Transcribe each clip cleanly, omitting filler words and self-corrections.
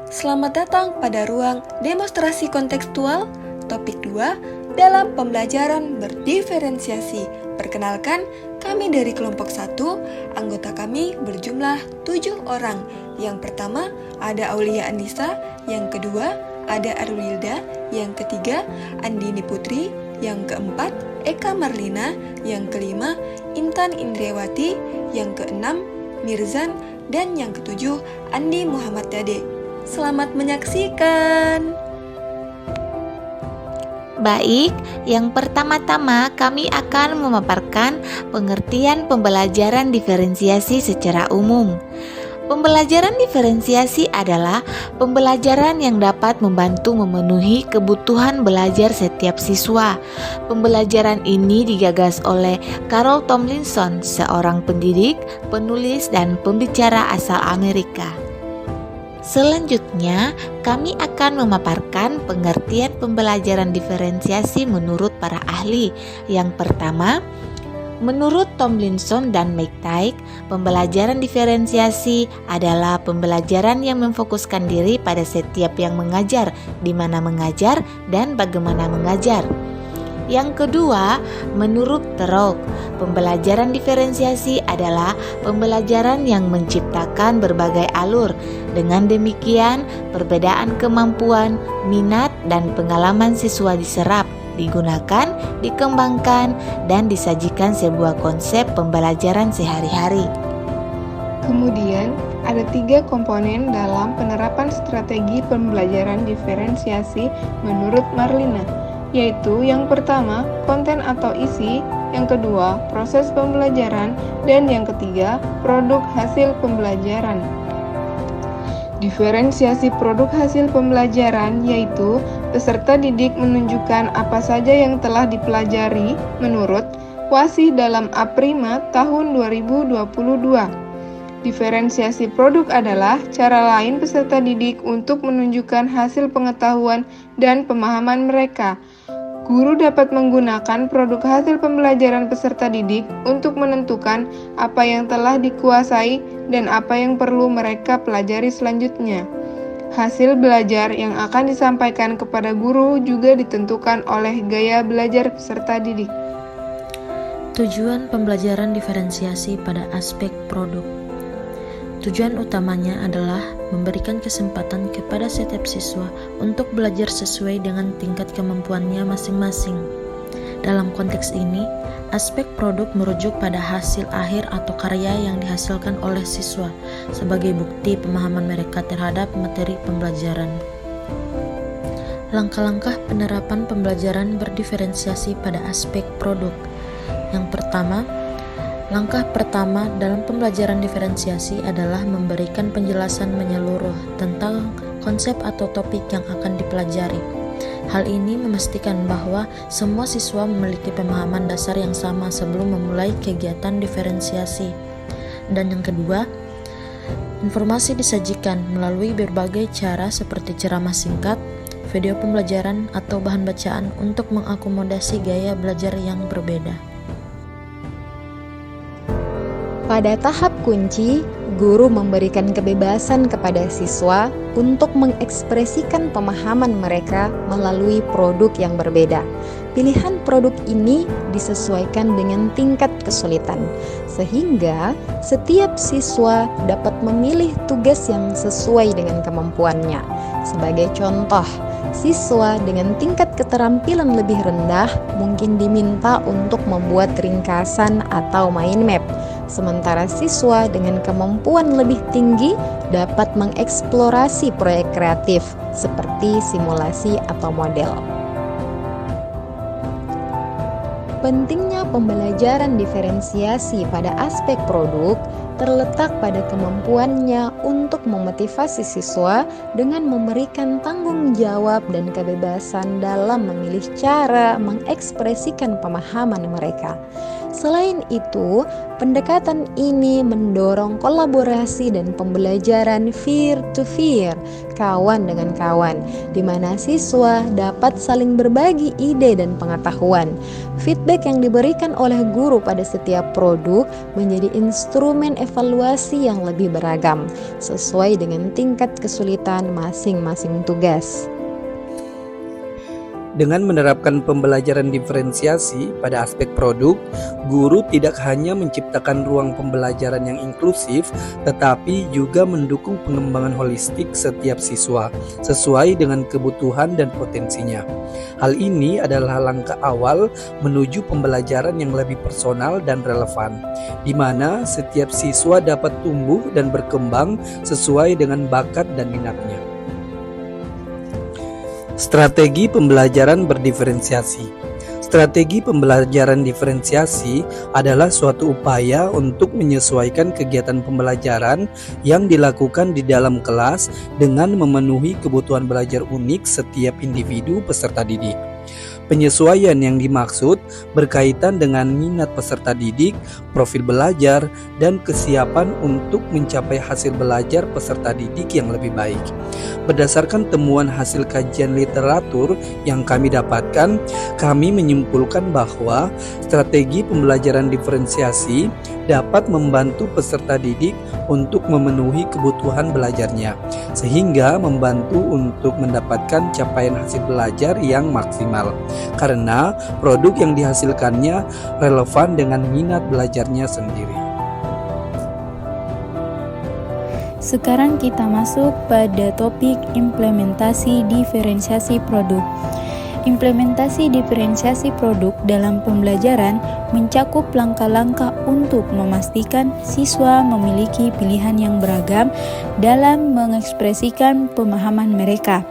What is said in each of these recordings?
Selamat datang pada ruang demonstrasi kontekstual, topik 2, dalam pembelajaran berdiferensiasi. Perkenalkan, kami dari kelompok 1, anggota kami berjumlah 7 orang. Yang pertama, ada Aulia Anissa, yang kedua, ada Arwilda, yang ketiga, Andini Putri, yang keempat, Eka Marlina, yang kelima, Intan Indriawati, yang keenam, Mirzan, dan yang ketujuh, Andi Muhammad Dade. Selamat menyaksikan. Baik, yang pertama-tama kami akan memaparkan pengertian pembelajaran diferensiasi secara umum. Pembelajaran diferensiasi adalah pembelajaran yang dapat membantu memenuhi kebutuhan belajar setiap siswa. Pembelajaran ini digagas oleh Carol Tomlinson, seorang pendidik, penulis, dan pembicara asal Amerika. Selanjutnya, kami akan memaparkan pengertian pembelajaran diferensiasi menurut para ahli. Yang pertama, menurut Tomlinson dan McTighe, pembelajaran diferensiasi adalah pembelajaran yang memfokuskan diri pada setiap yang mengajar, di mana mengajar, dan bagaimana mengajar. Yang kedua, menurut Turok, pembelajaran diferensiasi adalah pembelajaran yang menciptakan berbagai alur. Dengan demikian, perbedaan kemampuan, minat, dan pengalaman siswa diserap, digunakan, dikembangkan, dan disajikan sebuah konsep pembelajaran sehari-hari. Kemudian, ada 3 komponen dalam penerapan strategi pembelajaran diferensiasi menurut Marlina, yaitu yang pertama, konten atau isi, yang kedua, proses pembelajaran, dan yang ketiga, produk hasil pembelajaran. Diferensiasi produk hasil pembelajaran yaitu peserta didik menunjukkan apa saja yang telah dipelajari menurut WASI dalam Aprima tahun 2022. Diferensiasi produk adalah cara lain peserta didik untuk menunjukkan hasil pengetahuan dan pemahaman mereka. Guru dapat menggunakan produk hasil pembelajaran peserta didik untuk menentukan apa yang telah dikuasai dan apa yang perlu mereka pelajari selanjutnya. Hasil belajar yang akan disampaikan kepada guru juga ditentukan oleh gaya belajar peserta didik. Tujuan pembelajaran diferensiasi pada aspek produk. Tujuan utamanya adalah memberikan kesempatan kepada setiap siswa untuk belajar sesuai dengan tingkat kemampuannya masing-masing. Dalam konteks ini, aspek produk merujuk pada hasil akhir atau karya yang dihasilkan oleh siswa sebagai bukti pemahaman mereka terhadap materi pembelajaran. Langkah-langkah penerapan pembelajaran berdiferensiasi pada aspek produk. Yang pertama, langkah pertama dalam pembelajaran diferensiasi adalah memberikan penjelasan menyeluruh tentang konsep atau topik yang akan dipelajari. Hal ini memastikan bahwa semua siswa memiliki pemahaman dasar yang sama sebelum memulai kegiatan diferensiasi. Dan yang kedua, informasi disajikan melalui berbagai cara seperti ceramah singkat, video pembelajaran, atau bahan bacaan untuk mengakomodasi gaya belajar yang berbeda. Pada tahap kunci, guru memberikan kebebasan kepada siswa untuk mengekspresikan pemahaman mereka melalui produk yang berbeda. Pilihan produk ini disesuaikan dengan tingkat kesulitan, sehingga setiap siswa dapat memilih tugas yang sesuai dengan kemampuannya. Sebagai contoh, siswa dengan tingkat keterampilan lebih rendah mungkin diminta untuk membuat ringkasan atau mind map. Sementara siswa dengan kemampuan lebih tinggi dapat mengeksplorasi proyek kreatif seperti simulasi atau model. Pentingnya pembelajaran diferensiasi pada aspek produk terletak pada kemampuannya untuk memotivasi siswa dengan memberikan tanggung jawab dan kebebasan dalam memilih cara mengekspresikan pemahaman mereka. Selain itu, pendekatan ini mendorong kolaborasi dan pembelajaran peer-to-peer, kawan dengan kawan, di mana siswa dapat saling berbagi ide dan pengetahuan. Feedback yang diberikan oleh guru pada setiap produk menjadi instrumen evaluasi yang lebih beragam, sesuai dengan tingkat kesulitan masing-masing tugas. Dengan menerapkan pembelajaran diferensiasi pada aspek produk, guru tidak hanya menciptakan ruang pembelajaran yang inklusif, tetapi juga mendukung pengembangan holistik setiap siswa sesuai dengan kebutuhan dan potensinya. Hal ini adalah langkah awal menuju pembelajaran yang lebih personal dan relevan, di mana setiap siswa dapat tumbuh dan berkembang sesuai dengan bakat dan minatnya. Strategi pembelajaran berdiferensiasi. Strategi pembelajaran diferensiasi adalah suatu upaya untuk menyesuaikan kegiatan pembelajaran yang dilakukan di dalam kelas dengan memenuhi kebutuhan belajar unik setiap individu peserta didik. Penyesuaian yang dimaksud berkaitan dengan minat peserta didik, profil belajar, dan kesiapan untuk mencapai hasil belajar peserta didik yang lebih baik. Berdasarkan temuan hasil kajian literatur yang kami dapatkan, kami menyimpulkan bahwa strategi pembelajaran diferensiasi dapat membantu peserta didik untuk memenuhi kebutuhan belajarnya, sehingga membantu untuk mendapatkan capaian hasil belajar yang maksimal, karena produk yang dihasilkannya relevan dengan minat belajarnya sendiri. Sekarang kita masuk pada topik implementasi diferensiasi produk. Implementasi diferensiasi produk dalam pembelajaran mencakup langkah-langkah untuk memastikan siswa memiliki pilihan yang beragam dalam mengekspresikan pemahaman mereka.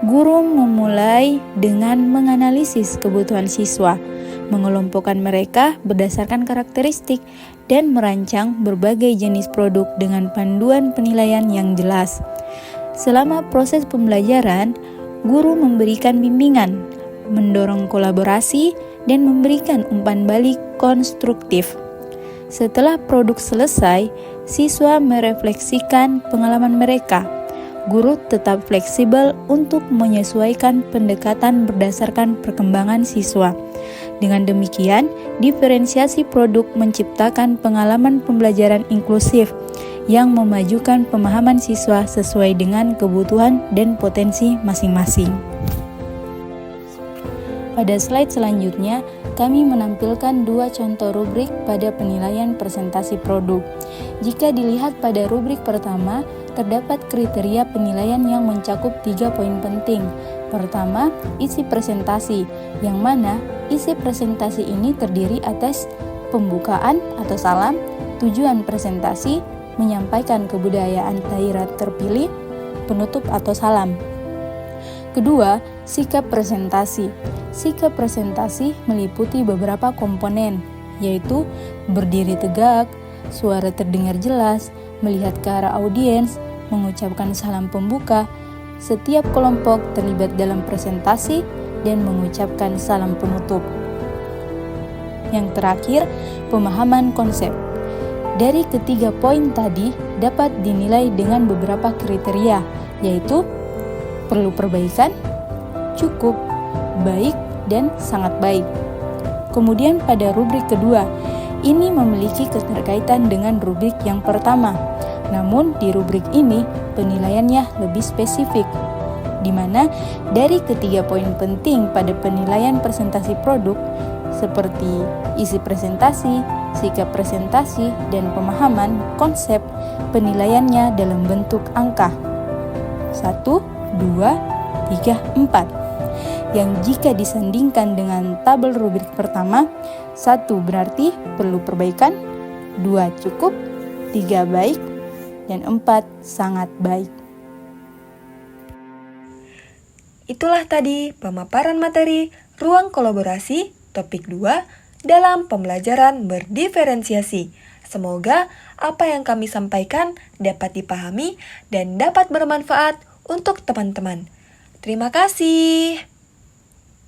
Guru memulai dengan menganalisis kebutuhan siswa, mengelompokkan mereka berdasarkan karakteristik, dan merancang berbagai jenis produk dengan panduan penilaian yang jelas. Selama proses pembelajaran, guru memberikan bimbingan, mendorong kolaborasi, dan memberikan umpan balik konstruktif. Setelah produk selesai, siswa merefleksikan pengalaman mereka. Guru tetap fleksibel untuk menyesuaikan pendekatan berdasarkan perkembangan siswa. Dengan demikian, diferensiasi produk menciptakan pengalaman pembelajaran inklusif yang memajukan pemahaman siswa sesuai dengan kebutuhan dan potensi masing-masing. Pada slide selanjutnya, kami menampilkan dua contoh rubrik pada penilaian presentasi produk. Jika dilihat pada rubrik pertama, terdapat kriteria penilaian yang mencakup 3 poin penting. Pertama, isi presentasi, yang mana isi presentasi ini terdiri atas pembukaan atau salam, tujuan presentasi, menyampaikan kebudayaan daerah terpilih, penutup atau salam. Kedua, sikap presentasi. Sikap presentasi meliputi beberapa komponen, yaitu berdiri tegak, suara terdengar jelas, melihat ke arah audiens, mengucapkan salam pembuka, setiap kelompok terlibat dalam presentasi, dan mengucapkan salam penutup. Yang terakhir, pemahaman konsep. Dari ketiga poin tadi dapat dinilai dengan beberapa kriteria, yaitu perlu perbaikan, cukup, baik, dan sangat baik. Kemudian pada rubrik kedua, ini memiliki keterkaitan dengan rubrik yang pertama. Namun di rubrik ini penilaiannya lebih spesifik, di mana dari ketiga poin penting pada penilaian presentasi produk seperti isi presentasi, sikap presentasi, dan pemahaman konsep, penilaiannya dalam bentuk angka 1, 2, 3, 4. Yang jika disandingkan dengan tabel rubrik pertama, 1 berarti perlu perbaikan, 2 cukup, 3 baik, dan 4 sangat baik. Itulah tadi pemaparan materi ruang kolaborasi topik 2 dalam pembelajaran berdiferensiasi. Semoga apa yang kami sampaikan dapat dipahami dan dapat bermanfaat untuk teman-teman. Terima kasih.